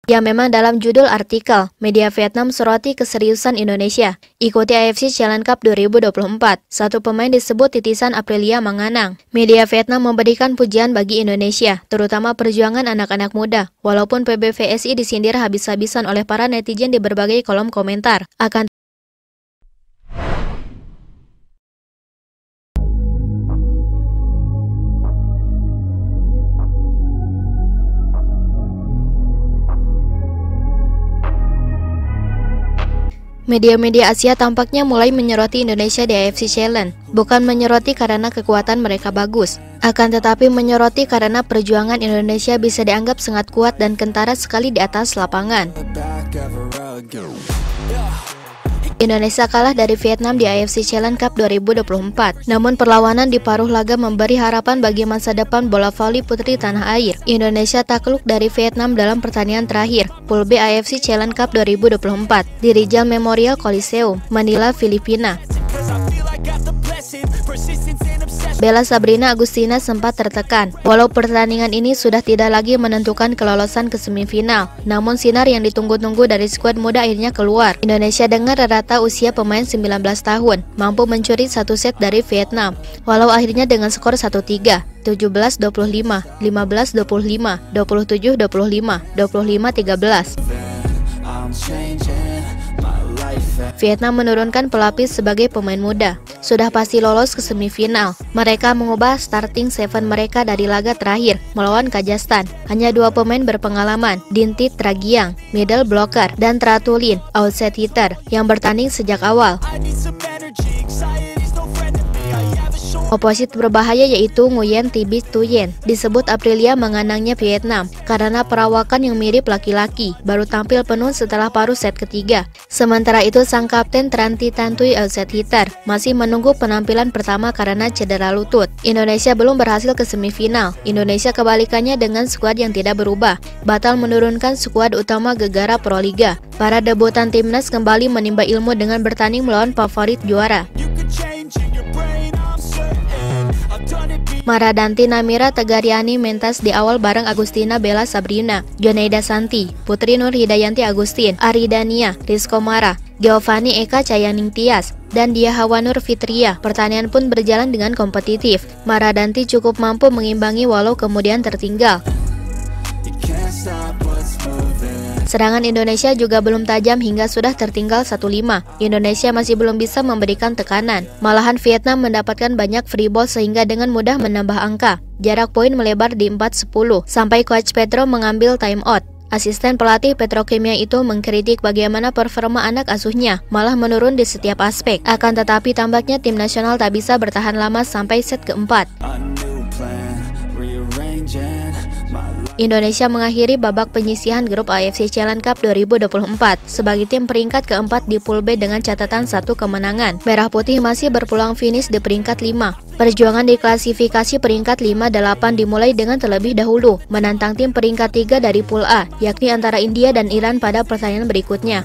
Ya memang dalam judul artikel, media Vietnam soroti keseriusan Indonesia. Ikuti AFC Challenge Cup 2024. Satu pemain disebut titisan Aprilia Manganang. Media Vietnam memberikan pujian bagi Indonesia, terutama perjuangan anak-anak muda. Walaupun PBVSI disindir habis-habisan oleh para netizen di berbagai kolom komentar. Media-media Asia tampaknya mulai menyoroti Indonesia di AFC Challenge. Bukan menyoroti karena kekuatan mereka bagus, akan tetapi menyoroti karena perjuangan Indonesia bisa dianggap sangat kuat dan kentara sekali di atas lapangan. Indonesia kalah dari Vietnam di AFC Challenge Cup 2024. Namun perlawanan di paruh laga memberi harapan bagi masa depan bola voli putri tanah air. Indonesia takluk dari Vietnam dalam pertandingan terakhir Pool B AFC Challenge Cup 2024 di Rizal Memorial Coliseum, Manila, Filipina. Bella Sabrina Agustina sempat tertekan. Walau pertandingan ini sudah tidak lagi menentukan kelolosan ke semifinal, namun sinar yang ditunggu-tunggu dari skuad muda akhirnya keluar. Indonesia dengan rata usia pemain 19 tahun, mampu mencuri satu set dari Vietnam. Walau akhirnya dengan skor 1-3, 17-25, 15-25, 27-25, 25-13. Vietnam menurunkan pelapis sebagai pemain muda. Sudah pasti lolos ke semifinal. Mereka mengubah starting seven mereka dari laga terakhir melawan Kazakhstan. Hanya dua pemain berpengalaman, Dintit Tragiang, middle blocker, dan Tratulin, outside hitter, yang bertanding sejak awal. Oposit berbahaya yaitu Nguyen Tibit Tuyen disebut Aprilia Manganangnya Vietnam karena perawakan yang mirip laki-laki, baru tampil penuh setelah paruh set ketiga. Sementara itu sang kapten Tranti Tantui outside hitter masih menunggu penampilan pertama karena cedera lutut. Indonesia belum berhasil ke semifinal. Indonesia kebalikannya dengan skuad yang tidak berubah, batal menurunkan skuad utama Gegara Proliga. Para debutan timnas kembali menimba ilmu dengan bertanding melawan favorit juara. Maradanti Namira Tegariani mentas di awal bareng Agustina Bella Sabrina, Joneida Santi, Putri Nur Hidayanti Agustin, Aridania, Rizko Mara, Giovanni Eka Cayaning Tias, dan Dia Hawanur Fitria. Pertandingan pun berjalan dengan kompetitif. Maradanti cukup mampu mengimbangi walau kemudian tertinggal. Serangan Indonesia juga belum tajam hingga sudah tertinggal 1-5. Indonesia masih belum bisa memberikan tekanan. Malahan Vietnam mendapatkan banyak free ball sehingga dengan mudah menambah angka. Jarak poin melebar di 4-10 sampai coach Petro mengambil time out. Asisten pelatih Petrokimia itu mengkritik bagaimana performa anak asuhnya malah menurun di setiap aspek. Akan tetapi tampaknya tim nasional tak bisa bertahan lama sampai set keempat. Indonesia mengakhiri babak penyisihan grup AFC Challenge Cup 2024 sebagai tim peringkat keempat di Pool B dengan catatan 1 kemenangan. Merah Putih masih berpeluang finish di peringkat 5. Perjuangan di klasifikasi peringkat 5-8 dimulai dengan terlebih dahulu menantang tim peringkat 3 dari Pool A, yakni antara India dan Iran pada pertandingan berikutnya.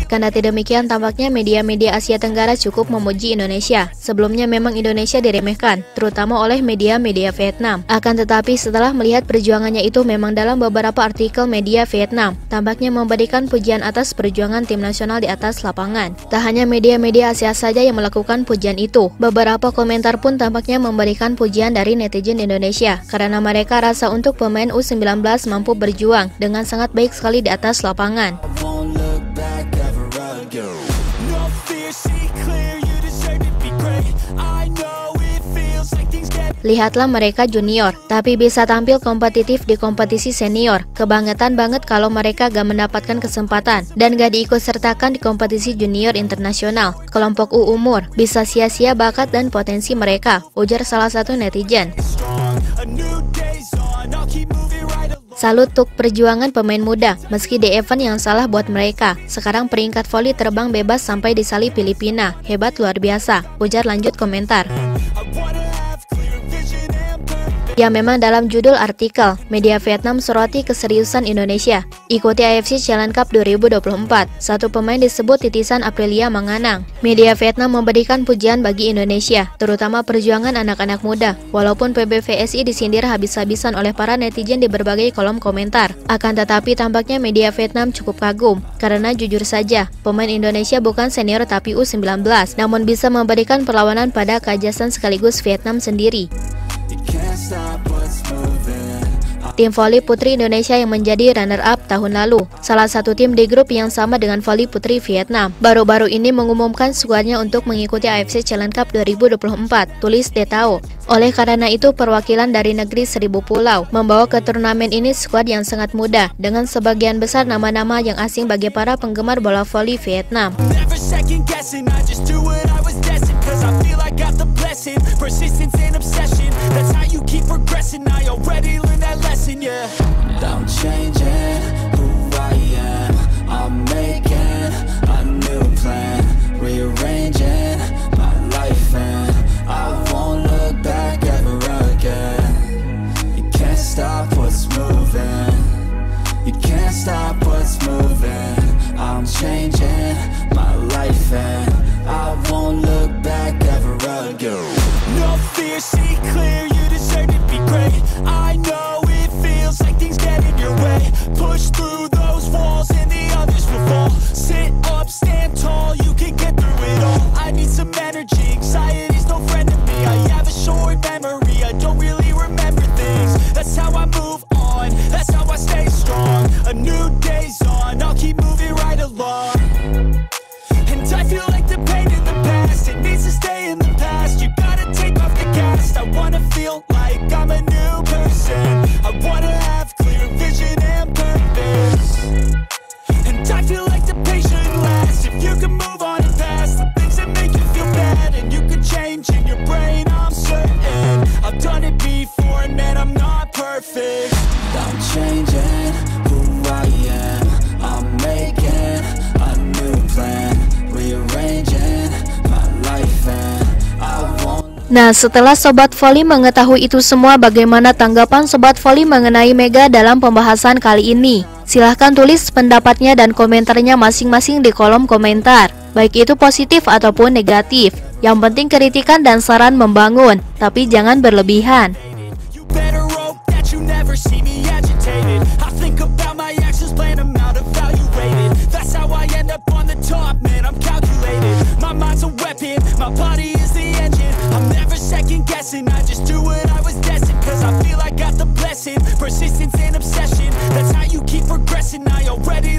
Kendati demikian, tampaknya media-media Asia Tenggara cukup memuji Indonesia. Sebelumnya memang Indonesia diremehkan, terutama oleh media-media Vietnam. Akan tetapi setelah melihat perjuangannya itu memang dalam beberapa artikel media Vietnam, tampaknya memberikan pujian atas perjuangan tim nasional di atas lapangan. Tak hanya media-media Asia saja yang melakukan pujian itu, beberapa komentar pun tampaknya memberikan pujian dari netizen Indonesia, karena mereka rasa untuk pemain U19 mampu berjuang dengan sangat baik sekali di atas lapangan. Lihatlah mereka junior, tapi bisa tampil kompetitif di kompetisi senior. Kebangetan banget kalau mereka gak mendapatkan kesempatan dan gak diikutsertakan di kompetisi junior internasional. Kelompok U umur, bisa sia-sia bakat dan potensi mereka, ujar salah satu netizen. Salut untuk perjuangan pemain muda, meski di event yang salah buat mereka. Sekarang peringkat voli terbang bebas sampai di salib Filipina. Hebat luar biasa, ujar lanjut komentar. Ya memang dalam judul artikel, media Vietnam soroti keseriusan Indonesia. Ikuti AFC Challenge Cup 2024. Satu pemain disebut titisan Aprilia Manganang. Media Vietnam memberikan pujian bagi Indonesia, terutama perjuangan anak-anak muda. Walaupun PBVSI disindir habis-habisan oleh para netizen di berbagai kolom komentar. Akan tetapi tampaknya media Vietnam cukup kagum. Karena jujur saja, pemain Indonesia bukan senior tapi U19, namun bisa memberikan perlawanan pada Kazakhstan sekaligus Vietnam sendiri. Tim voli putri Indonesia yang menjadi runner-up tahun lalu, salah satu tim di grup yang sama dengan voli putri Vietnam, baru-baru ini mengumumkan skuadnya untuk mengikuti AFC Challenge Cup 2024, tulis Detao. Oleh karena itu, perwakilan dari negeri 1000 pulau membawa ke turnamen ini skuad yang sangat muda, dengan sebagian besar nama-nama yang asing bagi para penggemar bola voli Vietnam. I'm changing who I am. I'm making a new plan, rearranging my life, and I won't look back ever again. You can't stop what's moving. You can't stop what's moving. I'm changing my life, and I won't look back ever again. No fear, see clear. You deserve to be great. I know it feels like things get in your way. Push through those walls and the others will fall. Sit up, stand tall, you can get through it all. I need some energy, anxiety's no friend to me. I have a short memory, I don't really remember things. That's how I move on, that's how I stay strong. A new day's on, I'll keep moving right along. And I feel like the pain in the past, it needs to stay in the past. You gotta take off the cast. I wanna feel like I'm a new person. I wanna have clear vision and purpose. And I feel like the pain shouldn't last. If you can move on and past the things that make you feel bad, and you can change in your brain, I'm certain. I've done it before and man, I'm not perfect. I'm changing who I am. I'm making a new plan, rearranging my life, and I won't. Nah, setelah Sobat Voli mengetahui itu semua, bagaimana tanggapan Sobat Voli mengenai Mega dalam pembahasan kali ini? Silahkan tulis pendapatnya dan komentarnya masing-masing di kolom komentar, baik itu positif ataupun negatif. Yang penting kritikan dan saran membangun, tapi jangan berlebihan. I just do what I was destined, cause I feel I got the blessing. Persistence and obsession, that's how you keep progressing. I already